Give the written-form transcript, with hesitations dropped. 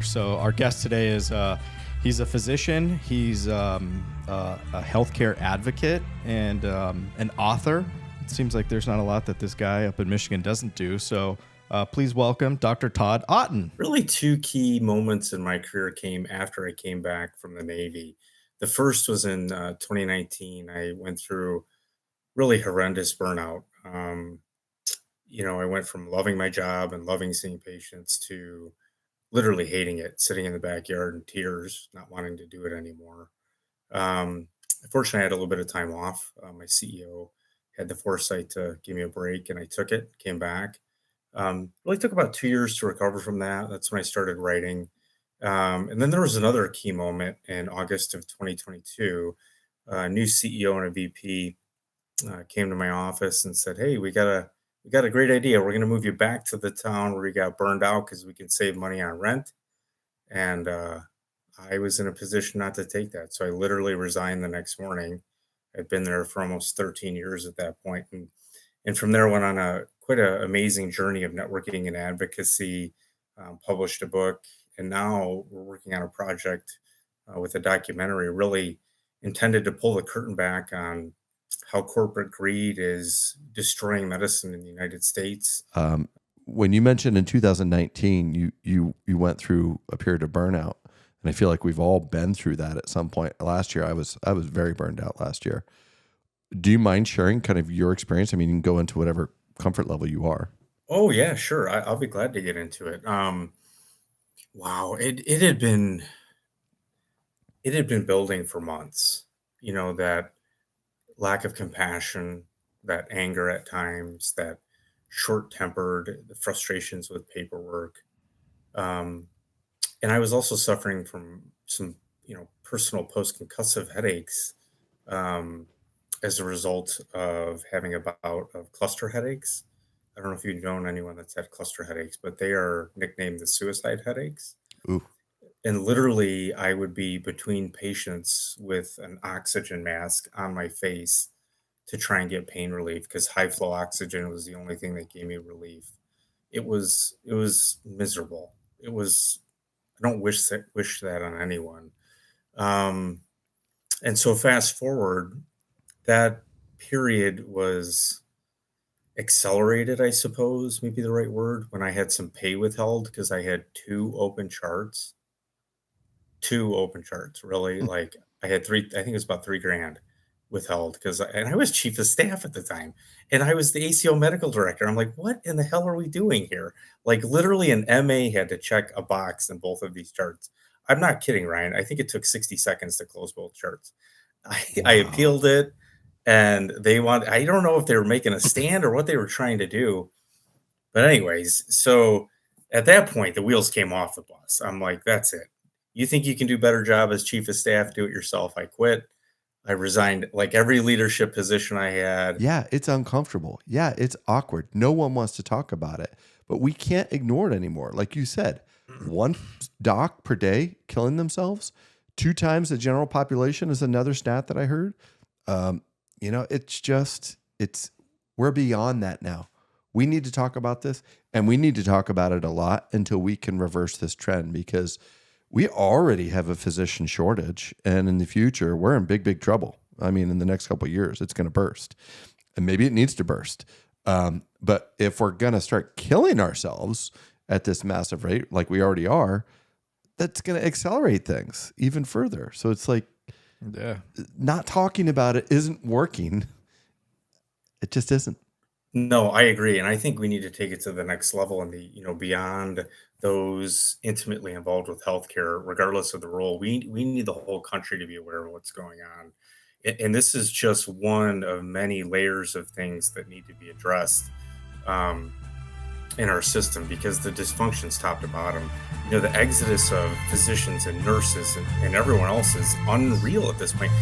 So our guest today is he's a physician, he's a healthcare advocate, and an author. It seems like there's not a lot that this guy up in Michigan doesn't do. So please welcome Dr. Todd Otten. Really, two key moments in my career came after I came back from the Navy. The first was in 2019. I went through really horrendous burnout. I went from loving my job and loving seeing patients to literally hating it, sitting in the backyard in tears, not wanting to do it anymore. Fortunately, I had a little bit of time off. My CEO had the foresight to give me a break, and I took it, came back. Really took about 2 years to recover from that. That's when I started writing. And then there was another key moment in August of 2022. A new CEO and a VP came to my office and said, "Hey, we got a great idea. We're going to move you back to the town where we got burned out because we can save money on rent." And I was in a position not to take that, so I literally resigned the next morning. I'd been there for almost 13 years at that point, and from there went on a quite an amazing journey of networking and advocacy. Published a book, and now we're working on a project with a documentary really intended to pull the curtain back on how corporate greed is destroying medicine in the United States. Um, when you mentioned in 2019, you went through a period of burnout, and I feel like we've all been through that at some point. Last year, I was very burned out last year. Do you mind sharing kind of your experience? I mean, you can go into whatever comfort level you are. Oh yeah, sure. I'll be glad to get into it. Wow, it had been building for months. That lack of compassion, that anger at times, that short-tempered, the frustrations with paperwork. Um, and I was also suffering from some, personal post-concussive headaches um, as a result of having a bout of cluster headaches. I don't know if you've known anyone that's had cluster headaches, but they are nicknamed the suicide headaches. Ooh, And literally, I would be between patients with an oxygen mask on my face to try and get pain relief because high flow oxygen was the only thing that gave me relief. It was miserable. It was I don't wish that on anyone. Um, and so fast forward, that period was accelerated, I suppose, maybe the right word, when I had some pay withheld because I had two open charts, really. Like I had three, I think it was about 3 grand withheld and I was chief of staff at the time, and I was the ACO medical director. I'm like, what in the hell are we doing here? Like literally an MA had to check a box in both of these charts. I'm not kidding, Ryan. I think it took 60 seconds to close both charts. I wow. appealed it, and I don't know if they were making a stand or what they were trying to do. But anyways, so at that point, the wheels came off the bus. I'm like, that's it. You think you can do a better job as chief of staff? Do it yourself. I quit. I resigned like every leadership position I had. Yeah, it's uncomfortable. Yeah, it's awkward. No one wants to talk about it, but we can't ignore it anymore. Like you said, one doc per day killing themselves, 2 times the general population is another stat that I heard. Um, we're beyond that now. We need to talk about this, and we need to talk about it a lot until we can reverse this trend, because we already have a physician shortage, and in the future, we're in big, big trouble. I mean, in the next couple of years, it's going to burst, and maybe it needs to burst. But if we're going to start killing ourselves at this massive rate, like we already are, that's going to accelerate things even further. So it's like, Yeah. not talking about it isn't working. It just isn't. No, I agree, and I think we need to take it to the next level and beyond those intimately involved with healthcare, regardless of the role. We need the whole country to be aware of what's going on, and this is just one of many layers of things that need to be addressed um, in our system because the dysfunction's top to bottom. The exodus of physicians and nurses and everyone else is unreal at this point.